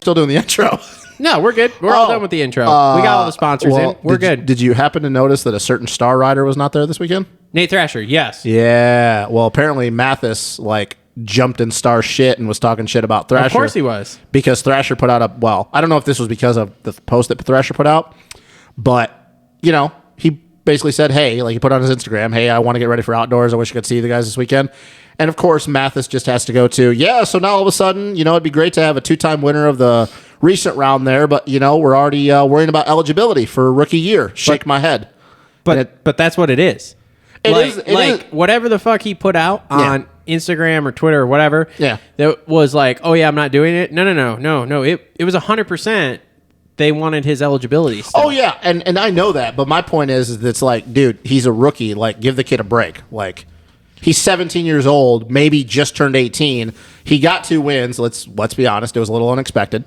still doing the intro. No, we're good. We're all done with the intro. We got all the sponsors in. We're good. Did you happen to notice that a certain star rider was not there this weekend? Nate Thrasher, yes. Yeah. Well, apparently Mathis jumped in Star shit and was talking shit about Thrasher. Of course he was. Because Thrasher put out I don't know if this was because of the post that Thrasher put out, but, he basically said, hey, he put on his Instagram, hey, I want to get ready for outdoors. I wish I could see the guys this weekend. And, of course, Mathis just has to go to, so now all of a sudden, it'd be great to have a two-time winner of the recent round there, but, we're already worrying about eligibility for rookie year. Shake my head. But that's what it is. It is. Whatever the fuck he put out on Instagram or Twitter or whatever, that was I'm not doing it. No. It was 100%. They wanted his eligibility still. Oh, yeah, and I know that, but my point is it's dude, he's a rookie. Give the kid a break. He's 17 years old, maybe just turned 18. He got 2 wins. Let's be honest. It was a little unexpected.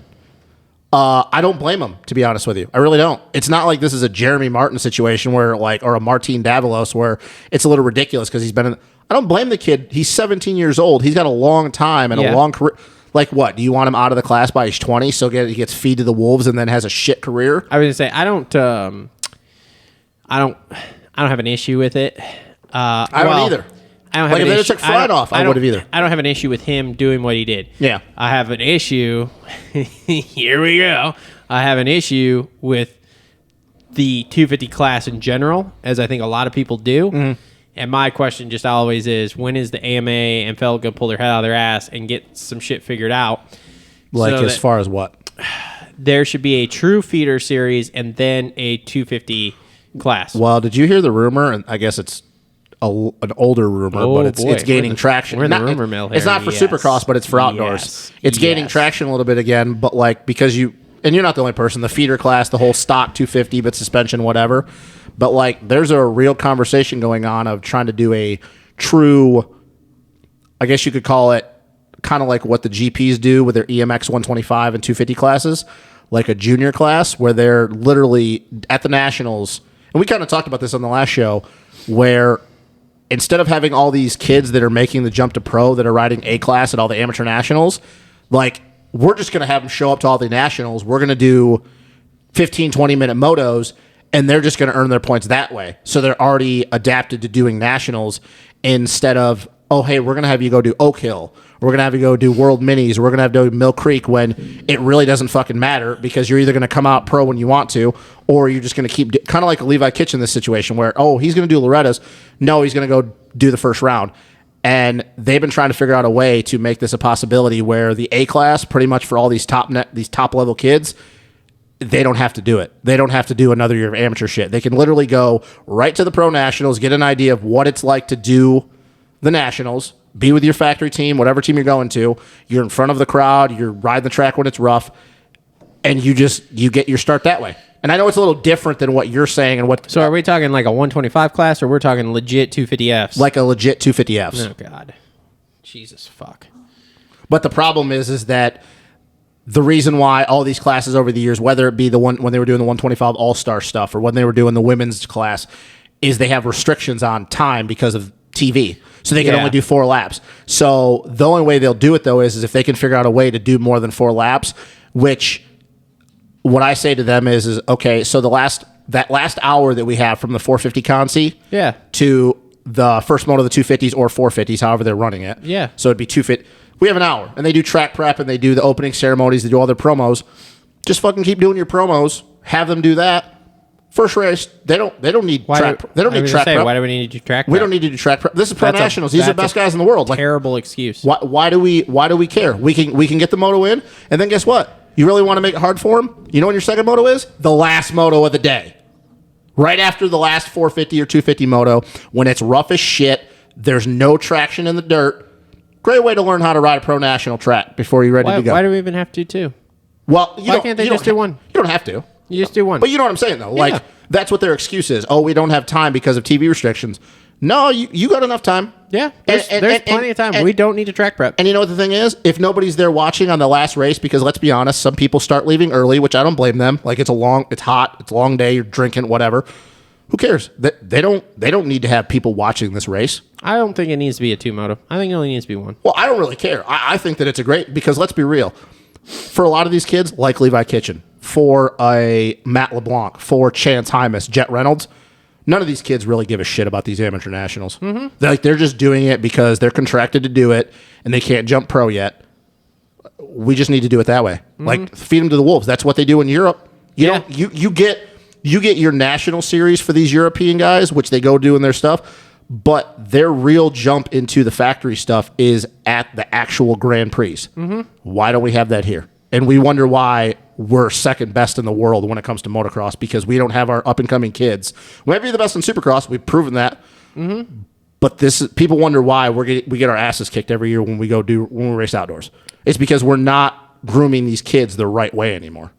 I don't blame him, to be honest with you. I really don't. It's not like this is a Jeremy Martin situation or a Martin Davalos where it's a little ridiculous because he's been I don't blame the kid. He's 17 years old. He's got a long time and a long career. What? Do you want him out of the class by age 20 so he gets feed to the wolves and then has a shit career? I was going to say, I don't have an issue with it. I don't either. I don't have an issue. If issue. Took Fried off, I would have either. I don't have an issue with him doing what he did. Yeah. I have an issue. Here we go. I have an issue with the 250 class in general, as I think a lot of people do. Mm-hmm. And my question just always is, when is the AMA and Feld going to pull their head out of their ass and get some shit figured out? As far as what? There should be a true feeder series and then a 250 class. Well, did you hear the rumor? And I guess it's an older rumor, but it's gaining traction. We're in the rumor mill here. It's not for Supercross, but it's for outdoors. Yes. It's gaining traction a little bit again, but because you're not the only person, the feeder class, the whole stock 250, but suspension, whatever. But there's a real conversation going on of trying to do a true, I guess you could call it kind of like what the GPs do with their EMX 125 and 250 classes, like a junior class where they're literally at the nationals. And we kind of talked about this on the last show where instead of having all these kids that are making the jump to pro that are riding A class at all the amateur nationals, we're just going to have them show up to all the nationals. We're going to do 15, 20-minute motos, and they're just going to earn their points that way. So they're already adapted to doing nationals instead of, oh, hey, we're going to have you go do Oak Hill. We're going to have you go do World Minis. We're going to have to do Mill Creek when it really doesn't fucking matter because you're either going to come out pro when you want to or you're just going to keep kind of like a Levi Kitchen in this situation where, oh, he's going to do Loretta's. No, he's going to go do the first round. And they've been trying to figure out a way to make this a possibility where the A class, pretty much for all these top level kids, they don't have to do it. They don't have to do another year of amateur shit. They can literally go right to the pro nationals, get an idea of what it's like to do the nationals, be with your factory team, whatever team you're going to. You're in front of the crowd. You're riding the track when it's rough, and you get your start that way. And I know it's a little different than what you're saying and what. So are we talking like a 125 class, or we're talking legit 250Fs? Like a legit 250Fs. Oh God, Jesus fuck. But the problem is that the reason why all these classes over the years, whether it be the one when they were doing the 125 All-Star stuff or when they were doing the women's class, is they have restrictions on time because of TV. So they can only do 4 laps. So the only way they'll do it, though, is if they can figure out a way to do more than 4 laps, which what I say to them is okay, so that last hour that we have from the 450 Consi to the first moto of the 250s or 450s, however they're running it. Yeah. So it'd be 250. We have an hour, and they do track prep, and they do the opening ceremonies, they do all their promos. Just fucking keep doing your promos. Have them do that. First race, they don't need track prep. Why do we need to do track prep? We don't need to do track prep. This is pro nationals. These are the best guys in the world. Terrible excuse. Why do we care? We can get the moto in, and then guess what? You really want to make it hard for them? You know when your second moto is? The last moto of the day. Right after the last 450 or 250 moto, when it's rough as shit, there's no traction in the dirt. Great way to learn how to ride a pro national track before you're ready to go. Why do we even have to do 2? Well, why can't they just do 1? You don't have to. You just do 1. But you know what I'm saying, though. That's what their excuse is. Oh, we don't have time because of TV restrictions. No, you got enough time. Yeah, there's plenty of time. We don't need to track prep. And you know what the thing is? If nobody's there watching on the last race, because let's be honest, some people start leaving early, which I don't blame them. It's hot, it's a long day, you're drinking, whatever. Who cares? They don't need to have people watching this race. I don't think it needs to be a 2 moto. I think it only needs to be 1. Well, I don't really care. I think that it's a great, because let's be real. for a lot of these kids, like Levi Kitchen, for a Matt LeBlanc, for Chance Hymas, Jet Reynolds, none of these kids really give a shit about these amateur nationals. They're just doing it because they're contracted to do it, and they can't jump pro yet. We just need to do it that way. Like, feed them to the wolves. That's what they do in Europe. You get your national series for these European guys, which they go do in their stuff, but their real jump into the factory stuff is at the actual Grand Prix. Why don't we have that here? And we wonder why we're second best in the world when it comes to motocross, because we don't have our up-and-coming kids. We might be the best in supercross. We've proven that. But people wonder why we get our asses kicked every year when we race outdoors. It's because we're not grooming these kids the right way anymore.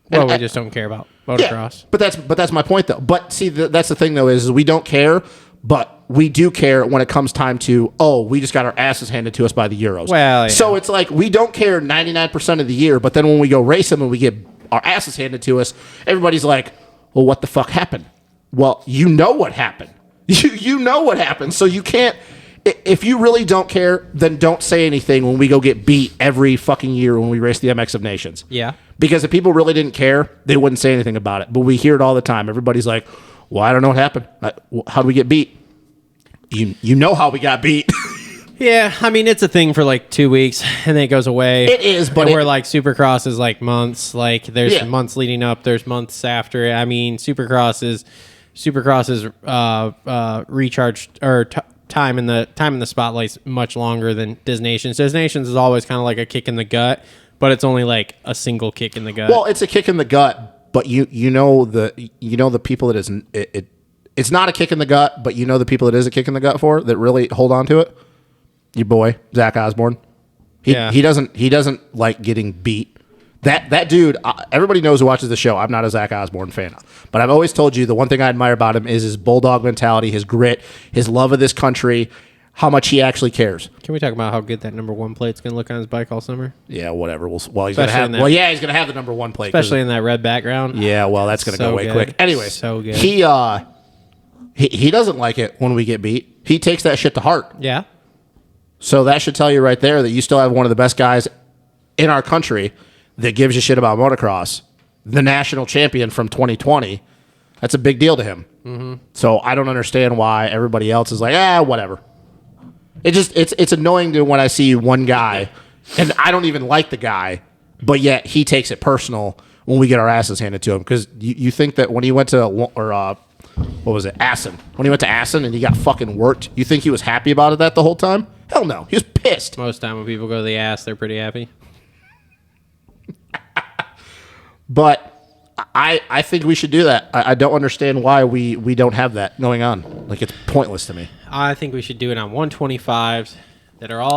Well, we just don't care about motocross. Yeah, but that's my point, though. But see, that's the thing, though, is we don't care, but we do care when it comes time to, we just got our asses handed to us by the Euros. Well, yeah. So it's like we don't care 99% of the year, but then when we go race them and we get our asses handed to us, everybody's like, well, what the fuck happened? Well, you know what happened. You know what happened, so you can't. If you really don't care, then don't say anything when we go get beat every fucking year when we race the MX of Nations. Yeah. Because if people really didn't care, they wouldn't say anything about it. But we hear it all the time. Everybody's like, well, I don't know what happened. How do we get beat? You know how we got beat. Yeah, I mean, it's a thing for like 2 weeks, and then it goes away. It is, but where like Supercross is like months. Like there's months leading up, there's months after. I mean, Supercross is recharged or time in the spotlight's much longer than Disnations. Disnations is always kind of like a kick in the gut, but it's only like a single kick in the gut. Well, it's a kick in the gut, but you know the people that isn't it. It's not a kick in the gut, but you know the people that is a kick in the gut for that really hold on to it. Your boy Zach Osborne. He doesn't like getting beat. That dude, everybody knows who watches the show. I'm not a Zach Osborne fan, but I've always told you the one thing I admire about him is his bulldog mentality, his grit, his love of this country, how much he actually cares. Can we talk about how good that number 1 plate's going to look on his bike all summer? Yeah, whatever. He's going to have. He's going to have the number 1 plate, especially in that red background. Yeah, well, that's going to go way quick. Anyways, so good. He doesn't like it when we get beat. He takes that shit to heart. Yeah. So that should tell you right there that you still have one of the best guys in our country that gives a shit about motocross, the national champion from 2020. That's a big deal to him. So I don't understand why everybody else is like, whatever. It's annoying to when I see one guy, and I don't even like the guy, but yet he takes it personal when we get our asses handed to him. Because you think that when he went to Assen? When he went to Assen and he got fucking worked, you think he was happy about that the whole time? Hell no. He was pissed. Most time when people go to the ass, they're pretty happy. But I think we should do that. I don't understand why we don't have that going on. Like, it's pointless to me. I think we should do it on 125s that are all